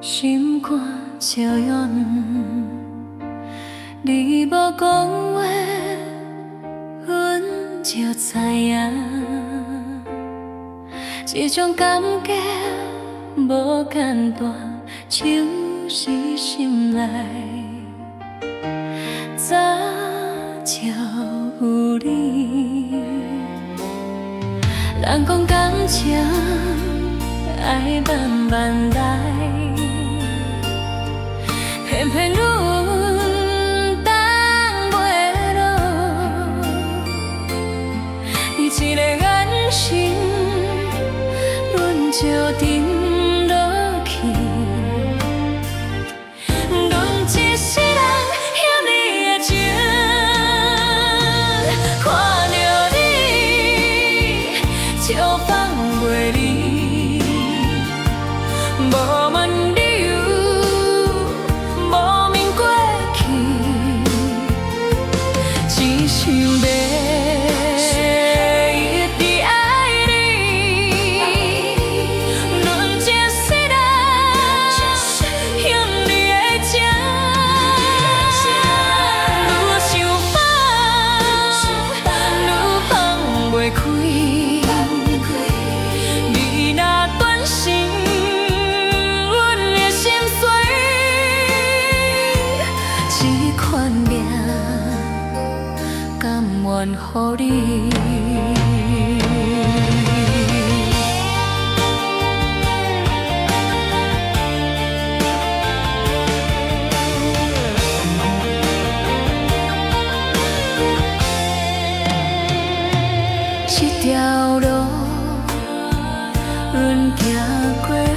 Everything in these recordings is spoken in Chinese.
心肝照远，你无讲话，阮就知影，这种感觉无简单，就是心内早就有你。人讲感情爱慢慢来，偏偏阮等袂落，你一个眼神，阮就沉落去。阮一世人欠你的情，看着你就放袂离。无问理由，无问过去，只想要一直爱你。阮这世人欠你的情，愈想放，愈放袂开。你若断心。这款命，甘愿予你。这条路，阮行过远，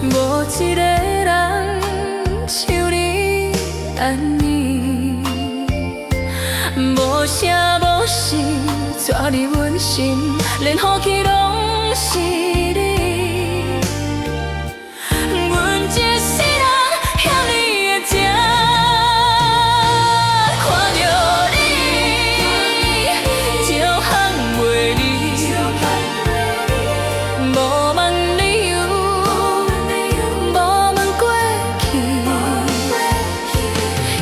无一个人像你安尼，无声无息抓入阮心，连呼吸拢是你。阮这世人欠你的情，看着你就放袂离。无问理由，无问过去，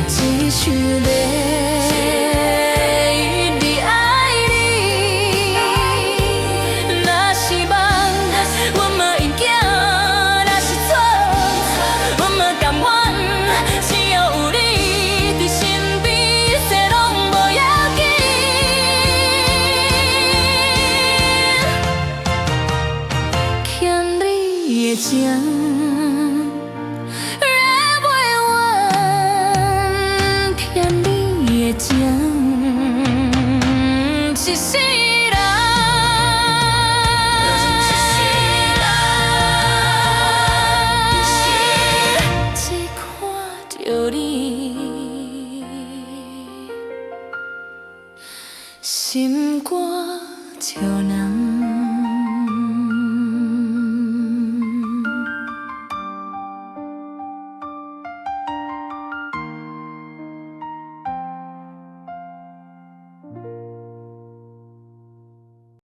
只想要一直爱你。若是梦，阮嘛应惊；若是错，阮嘛甘愿。只要有你伫身边，一切拢无要紧。欠你的情，惹袂完；欠你的情，一世。